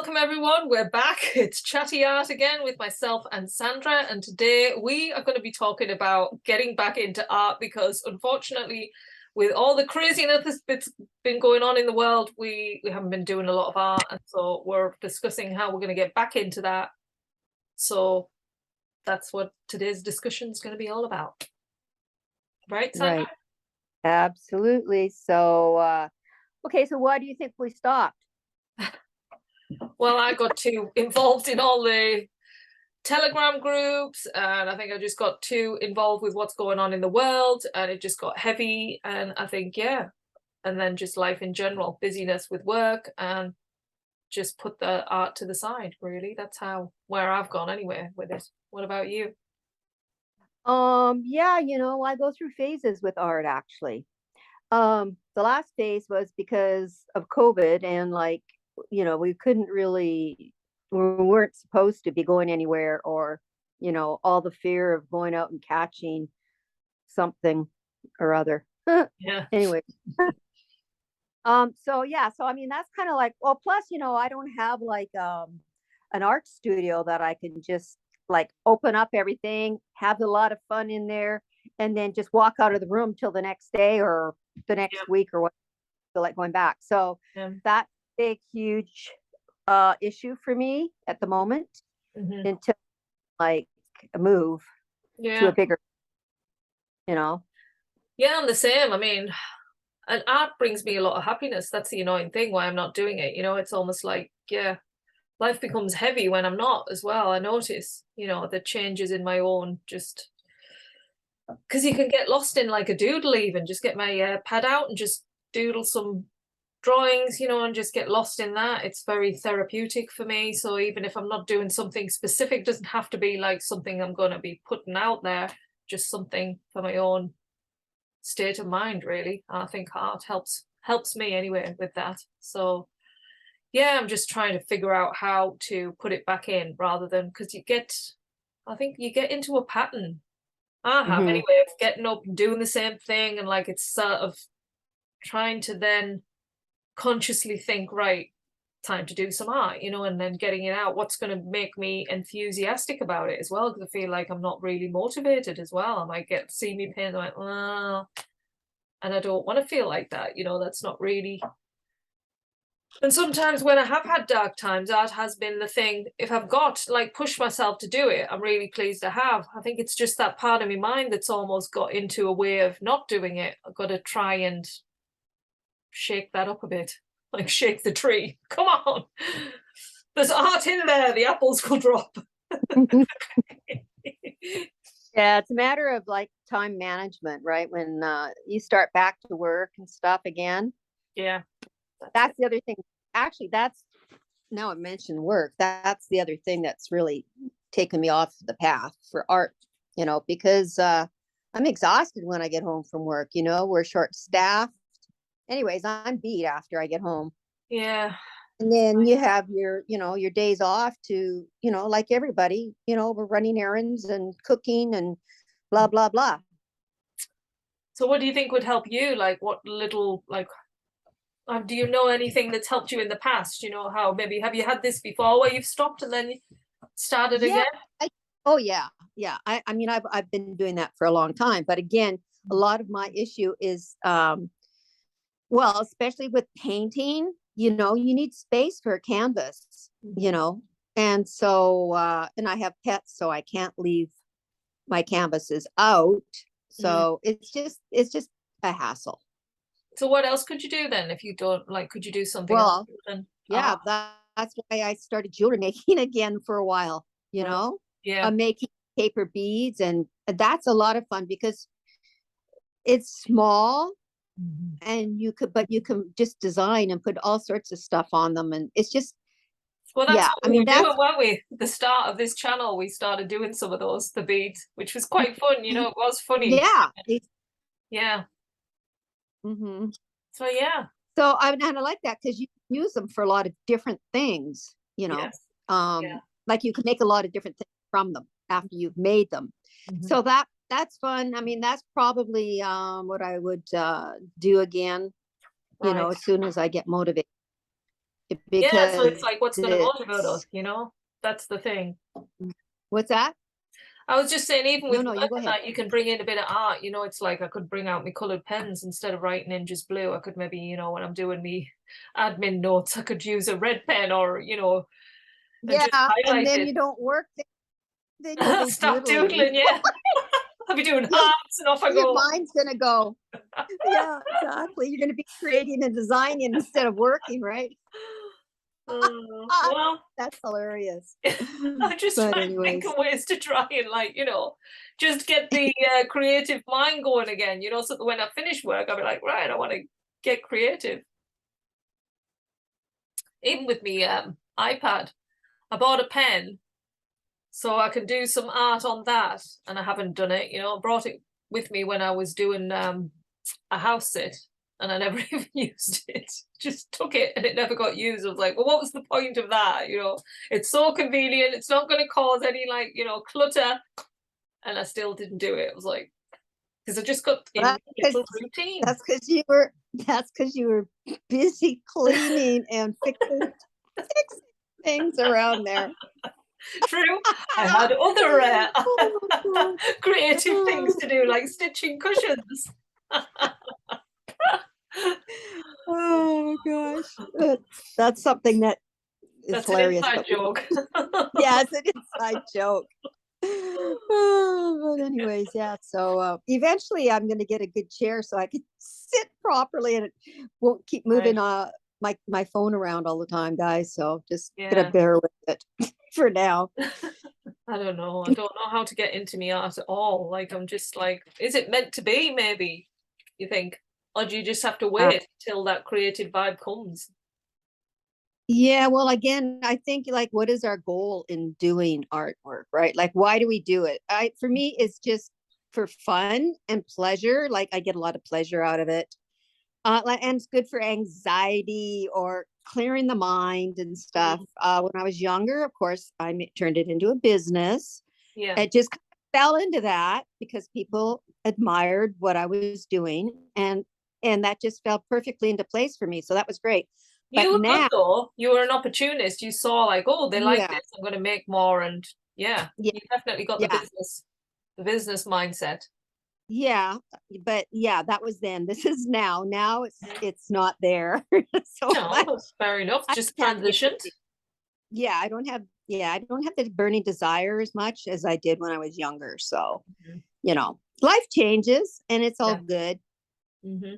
welcome everyone. We're back. It's Chatty Art again with myself and Sandra, and today we are going to be talking about getting back into art because unfortunately, with all the craziness that's been going on in the world, we haven't been doing a lot of art, and so we're discussing how we're going to get back into that. So that's what today's discussion is going to be all about. Right, Sandra? Right. Absolutely. So, okay, so why do you think we stopped? Well, I got too involved in all the Telegram groups, and I think I just got too involved with what's going on in the world, and it just got heavy. And I think, yeah, and then just life in general, busyness with work, and just put the art to the side. Really, that's where I've gone anyway with it. What about you? Yeah, I go through phases with art actually. The last phase was because of COVID and we couldn't really, we weren't supposed to be going anywhere or, all the fear of going out and catching something or other. Yeah. Anyway. So yeah, so I mean that's kind of like, well, plus, I don't have like an art studio that I can just like open up everything, have a lot of fun in there, and then just walk out of the room till the next day or the next Yeah. week or what, feel like going back. So Yeah. that's a big, huge issue for me at the moment until like move to Yeah. a bigger, you know. Yeah, I'm the same. I mean, and art brings me a lot of happiness. That's the annoying thing why I'm not doing it. It's almost like, yeah, life becomes heavy when I'm not as well. I notice, the changes in my own, just because you can get lost in like a doodle, even just get my pad out and just doodle some drawings, and just get lost in that. It's very therapeutic for me. So even if I'm not doing something specific, doesn't have to be like something I'm going to be putting out there, just something for my own state of mind, really. I think art helps me anyway with that. So yeah, I'm just trying to figure out how to put it back in rather than, because I think you get into a pattern. I have anyway, of getting up and doing the same thing, and like it's sort of trying to then consciously think, right, time to do some art, and then getting it out. What's going to make me enthusiastic about it as well? Because I feel like I'm not really motivated as well. I might see me paint like, oh, and I don't want to feel like that. That's not really. And sometimes when I have had dark times, art has been the thing. If I've got like pushed myself to do it, I'm really pleased I have. I think it's just that part of my mind that's almost got into a way of not doing it. I've got to try and shake that up a bit, like shake the tree. Come on, there's art in there. The apples will drop. Yeah, it's a matter of like time management, right? When you start back to work and stuff again. Yeah. That's the other thing. Actually, now I mentioned work. That's the other thing that's really taken me off the path for art, because I'm exhausted when I get home from work. We're short staffed. Anyways, I'm beat after I get home. Yeah. And then you have your days off to, like everybody, we're running errands and cooking and blah, blah, blah. So what do you think would help you? Like what little, like, do you know anything that's helped you in the past? How maybe have you had this before where you've stopped and then started again? Oh yeah. Yeah. I mean, I've been doing that for a long time, but again, a lot of my issue is, well, especially with painting, you need space for a canvas, and so, and I have pets, so I can't leave my canvases out. So it's just a hassle. So what else could you do then if you don't like? Could you do something Well, else? yeah, that's why I started jewelry making again for a while. Yeah. I'm making paper beads, and that's a lot of fun because it's small, and you can just design and put all sorts of stuff on them, and it's just. Well, that's what we were that's doing, weren't we? The start of this channel, we started doing some of the beads, which was quite fun. It was funny. Yeah. Yeah. Mm-hmm. So yeah. So I like that because you use them for a lot of different things. Yes. Like you can make a lot of different things from them after you've made them. So that's fun. I mean, that's probably what I would do again. As soon as I get motivated. Yeah, so because it's like, what's going to motivate us, it's, you know? That's the thing. what's that? I was just saying, even No, with no, you work go and ahead. that, you can bring in a bit of art, you know, it's like I could bring out my colored pens instead of writing in just blue. I could maybe, you know, when I'm doing me admin notes, I could use a red pen or, you know, and just Yeah, and highlight then it. you don't work, then you'll be Stop doodling. doodling, yeah. I'll be doing You'll, hearts and off I your go. mind's gonna go. Yeah, exactly. You're gonna be creating and designing instead of working, right? Well, That's hilarious. I just But try and think anyways, of ways to try and, like, you know, just get the creative mind going again, you know, so that when I finish work, I'll be like, right, I want to get creative. Even with me iPad, I bought a pen so I can do some art on that, and I haven't done it, you know, I brought it with me when I was doing a house sit, and I never even used it. Just took it and it never got used. I was like, well, what was the point of that? You know, it's so convenient, it's not going to cause any, like, you know, clutter, and I still didn't do it. I was like, because I just got in that's a because little routine. you were busy cleaning and fixing things around there. True, I had other Oh, creative things God. to do, like stitching cushions. Oh gosh. That's something that is That's an hilarious. inside But joke. yeah, it's an inside joke. Oh, but anyways, yeah. So eventually I'm gonna get a good chair so I can sit properly and it won't keep moving Right. my phone around all the time, guys. So just gonna Yeah. bear with it for now. I don't know. I don't know how to get into me art at all. Like, I'm just like, is it meant to be? Maybe you think, or do you just have to Uh, wait till that creative vibe comes? yeah, well, again, I think like what is our goal in doing artwork, right? Like why do we do it? For me, it's just for fun and pleasure. Like I get a lot of pleasure out of it. And it's good for anxiety or clearing the mind and stuff. Mhm. When I was younger, of course, turned it into a business. Yeah. It just fell into that because people admired what I was doing, and that just fell perfectly into place for me. So that was great. You But were good now, though. You were an opportunist. You saw like, oh, they like yeah, this. I'm going to make more. And yeah, yeah, you definitely got yeah, the business mindset. yeah. But yeah, that was then. This is now. Now Mhm. it's not there so No, much. that's fair enough. I Just don't have the transitioned. yeah, I don't have the burning desire as much as I did when I was younger. So, Mhm. life changes and it's all Yeah. good. Hmm.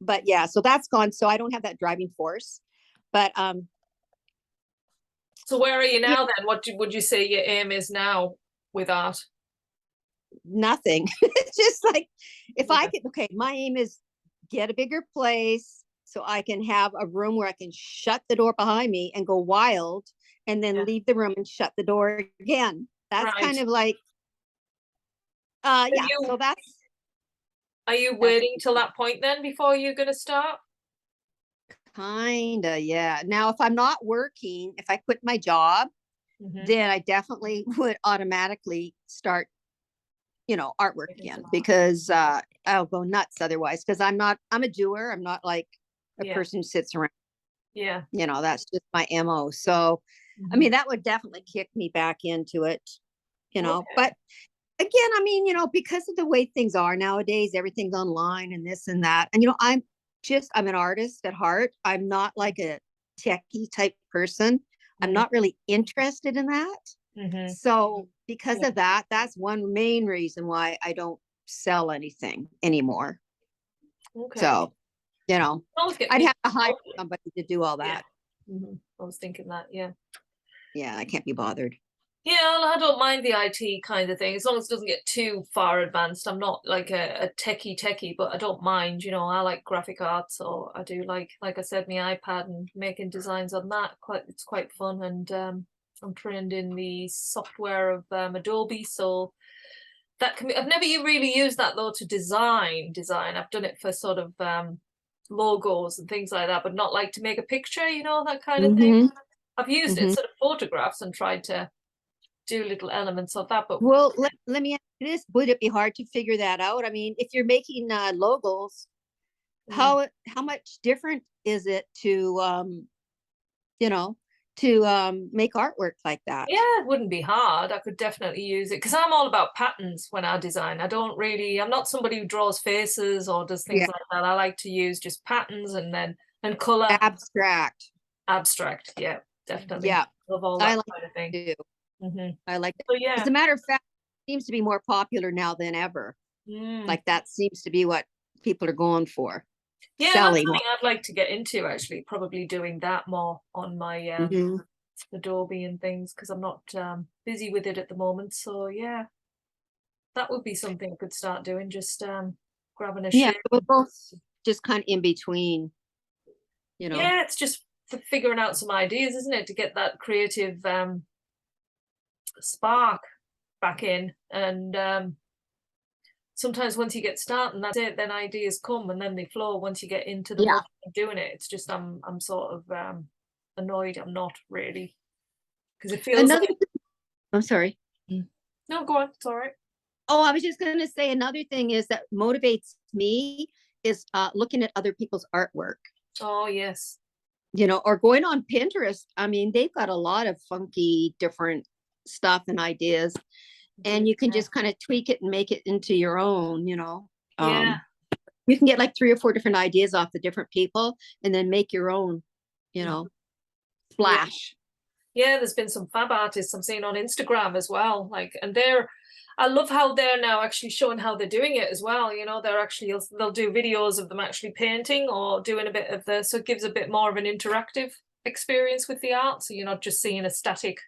But yeah, so that's gone. So I don't have that driving force. But So where are you yeah, now then? Would you say your aim is now with art? nothing. It's just like if I Yeah. could, okay, my aim is get a bigger place so I can have a room where I can shut the door behind me and go wild and then Yeah. leave the room and shut the door again. That's Right. kind of like Are yeah, you so are you that's waiting till that point then before you're gonna start? kinda, yeah. Now, if I'm not working, if I quit my job, Hmm. then I definitely would automatically start, artwork Making again some art. because I'll go nuts otherwise. Because I'm a doer. I'm not like a Yeah. person who sits around. Yeah. That's just my MO. So, I Hmm. mean, that would definitely kick me back into it. Okay. But again, I mean, because of the way things are nowadays, everything's online and this and that. And I'm an artist at heart. I'm not like a techie type person. I'm Mm. not really interested in that. Hmm. So because Yeah. of that, that's one main reason why I don't sell anything anymore. Okay. So, Always get I'd people have to hire involved. somebody to do all Yeah. that. I was thinking that. Yeah. Yeah, I can't be bothered. Yeah, well, I don't mind the IT kind of thing as long as it doesn't get too far advanced. I'm not like a techie, but I don't mind. You know, I like graphic art, so I do like I said, my iPad and making designs on that. It's quite fun, and I'm trained in the software of Adobe, so that can be. I've never really used that though to design. I've done it for sort of logos and things like that, but not like to make a picture. You know, that kind of thing. Mm-hmm. I've used it Mm-hmm. sort of photographs and tried to do little elements of that, but Well, let me ask you this. Would it be hard to figure that out? I mean, if you're making logos, mm, how much different is it to you know, to make artwork like that. Yeah, it wouldn't be hard. I could definitely use it because I'm all about patterns when I design. I'm not somebody who draws faces or does things Yeah, like that. I like to use just patterns and color. abstract. Abstract, yeah, definitely. Yeah, Love all I that like kind of thing. to. Hmm. I like it. So As yeah. a matter of fact, it seems to be more popular now than ever. Mm. Like that seems to be what people are going for, Yeah, that's selling. something I'd like to get into actually, probably doing that more on my Hmm. Adobe and things because I'm not busy with it at the moment. So yeah, that would be something I could start doing, just grabbing a Yeah, shape. we're both just kind of in between, you know. Yeah, it's just figuring out some ideas, isn't it, to get that creative spark back in. And sometimes once you get started, that's it. Then ideas come and then they flow. Once you get into the Yeah. motion of doing it, it's just I'm sort of annoyed. I'm not really because it feels Another, like I'm sorry. no, go on. It's all right. Oh, I was just going to say another thing is that motivates me is looking at other people's artwork, Oh yes. you know, or going on Pinterest. I mean, they've got a lot of funky different stuff and ideas, and you can Yeah. just kind of tweak it and make it into your own, you know. Yeah. You can get like 3 or 4 different ideas off the different people and then make your own, you know, Yeah. splash. Yeah, there's been some fab artists I'm seeing on Instagram as well. Like, and I love how they're now actually showing how they're doing it as well. You know, they'll do videos of them actually painting or doing a bit of so it gives a bit more of an interactive experience with the art. So you're not just seeing a static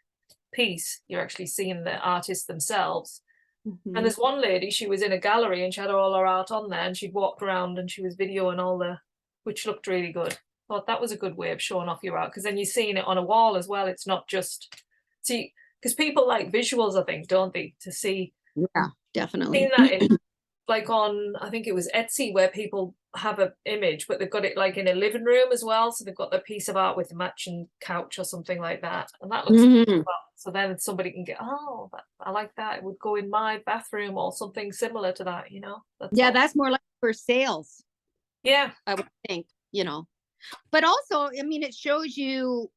piece, you're actually seeing the artists themselves. And Mhm. there's one lady, she was in a gallery and she had all her art on there and she'd walked around and she was videoing which looked really good. Thought that was a good way of showing off your art because then you're seeing it on a wall as well. It's not just see because people like visuals, I think, don't they? To see Yeah, seeing definitely. that in like on I think it was Etsy where people have an image, but they've got it like in a living room as well. So they've got their piece of art with the matching couch or something like that, and that looks good as Mhm. well. So then somebody can get, oh, I like that. It would go in my bathroom or something similar to that. You know, that's Yeah, all. that's more like for sales, Yeah, I would think, you know. But also, I mean, it shows you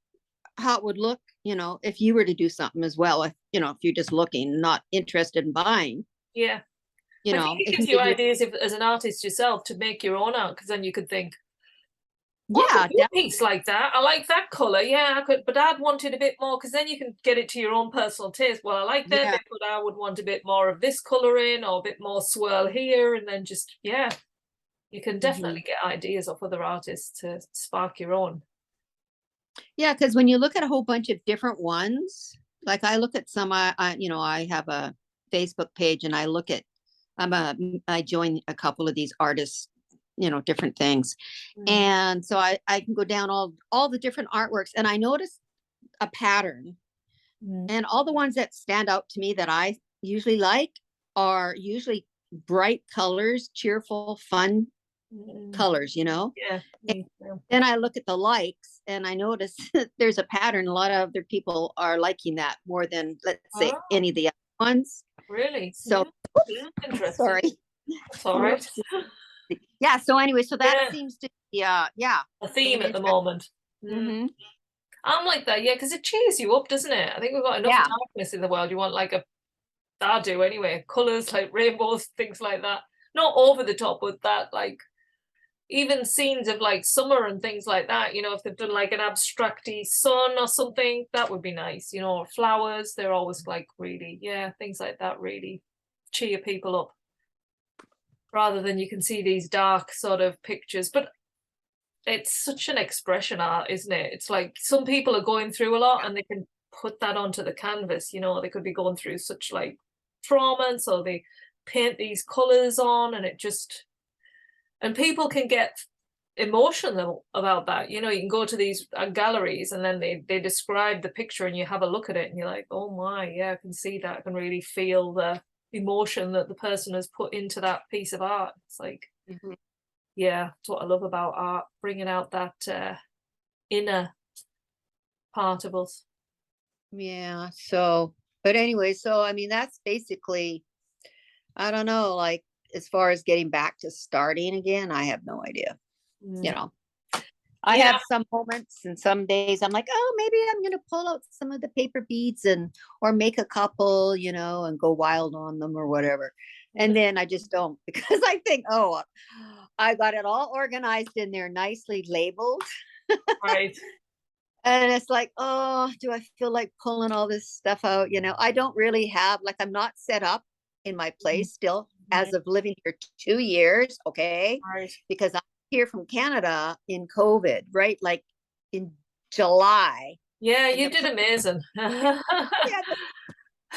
how it would look, you know, if you were to do something as well. If, you know, if you're just looking, not interested in buying, yeah. you I think know, it it can gives you give you, ideas as an artist yourself to make your own art because then you could think, oh, I could yeah, do a piece like that. I like that color. Yeah, I could, but I'd want it a bit more because then you can get it to your own personal taste. Well, I like that yeah. bit, but I would want a bit more of this color in or a bit more swirl here. And then just, yeah, you can Hmm. definitely get ideas off other artists to spark your own. Yeah, because when you look at a whole bunch of different ones, like I look at some, you know, I have a Facebook page and I look at, I join a couple of these artists, you know, different things. Mm. And so I can go down all the different artworks and I notice a pattern. Mm. And all the ones that stand out to me that I usually like are usually bright colors, cheerful, fun Mm. colors, you know? Yeah, And me too. then I look at the likes and I notice that there's a pattern. A lot of other people are liking that more than, let's say, Oh, any of the other ones. really? So, Yeah, yeah, interesting. sorry. That's all right. Whoops. Yeah. So, anyway, so that Yeah, seems to be, yeah, a theme an at the interest. moment. Mm. Hmm. I'm like that, yeah, because it cheers you up, doesn't it? I think we've got enough Yeah. darkness in the world. You want like I do anyway, colours like rainbows, things like that. Not over the top, but that like even scenes of like summer and things like that. You know, if they've done like an abstracty sun or something, that would be nice. You know, or flowers, they're always like really, yeah, things like that really cheer people up. Rather than you can see these dark sort of pictures, but it's such an expression art, isn't it? It's like some people are going through a lot and they can put that onto the canvas, you know, they could be going through such like trauma, and so they paint these colors on and it just and people can get emotional about that. You know, you can go to these galleries and then they describe the picture and you have a look at it and you're like, oh my, yeah, I can see that. I can really feel the emotion that the person has put into that piece of art. It's like, Mhm. yeah, that's what I love about art, bringing out that inner part of us. Yeah. So, but anyway, so I mean, that's basically, I don't know, like as far as getting back to starting again, I have no idea, you Mm. know. I Yeah. have some moments and some days I'm like, oh, maybe I'm going to pull out some of the paper beads and, or make a couple, you know, and go wild on them or whatever. And then I just don't because I think, oh, I got it all organized in there, nicely labeled. Right. And it's like, oh, do I feel like pulling all this stuff out? You know, I don't really have, like, I'm not set up in my place still as of living here 2 years. Okay. Right. Because I'm here from Canada in COVID, right? Like in July. Yeah, And you did amazing. yeah,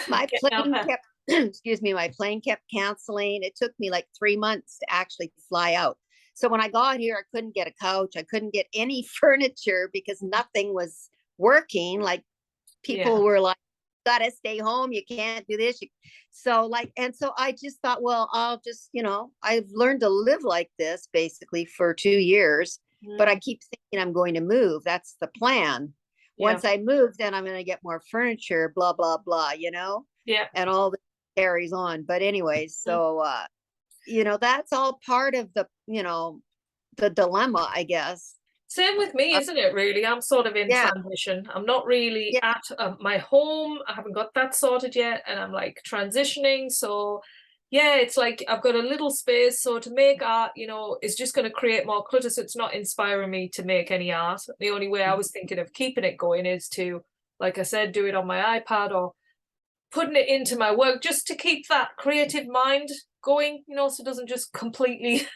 my Getting out plane there. kept, excuse me, my plane kept canceling. It took me like 3 months to actually fly out. So when I got here, I couldn't get a couch. I couldn't get any furniture because nothing was working. Like Yeah. people were like, gotta stay home. You can't do this. So like, and so I just thought, well, I'll just, you know, I've learned to live like this basically for 2 years, but I keep thinking I'm going to move. That's the plan. Yeah. Once I move, then I'm going to get more furniture, blah, blah, blah, you know, Yeah. and all this carries on. But anyways, so, you know, that's all part of the, you know, the dilemma, I guess. Same with me, isn't it, really? I'm sort of in Yeah. transition. I'm not really Yeah. at my home. I haven't got that sorted yet, and I'm like transitioning. So, yeah, it's like I've got a little space. So to make art, you know, is just going to create more clutter. So it's not inspiring me to make any art. The only way I was thinking of keeping it going is to, like I said, do it on my iPad or putting it into my work just to keep that creative mind going, you know, so it doesn't just completely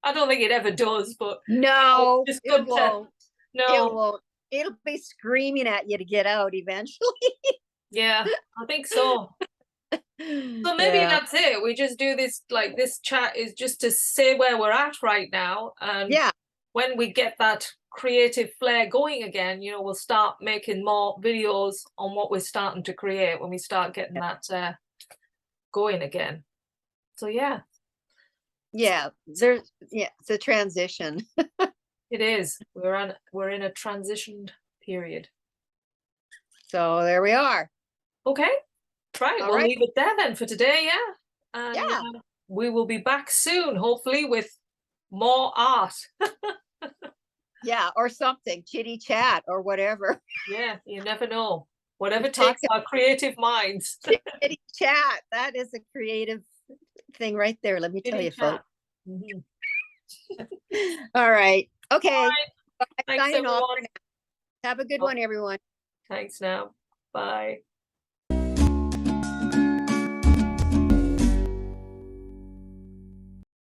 I don't think it ever does, but No, it's just it good to won't. It know. won't. It'll be screaming at you to get out eventually. Yeah, I think so. So maybe Yeah. that's it. We just do this, like this chat is just to say where we're at right now. And Yeah. when we get that creative flair going again, you know, we'll start making more videos on what we're starting to create when we start getting that going again. So yeah, Yeah. There's, yeah, it's a transition. it is. We're in a transitioned period. So there we are. Okay. Right, All we'll right. leave it there then for today, yeah. And Yeah. we will be back soon, hopefully, with more art. Yeah. Or something, chitty chat or whatever. Yeah, you never know. Whatever We've talked takes our creative minds. about chitty chat. That is a creative thing right there. Let me tell Kitty you, folks. chat. Mhm. All right. All Okay. right. Bye. Thanks, Signing off for everyone. now. Have a good Oh, one, everyone. thanks now. Bye.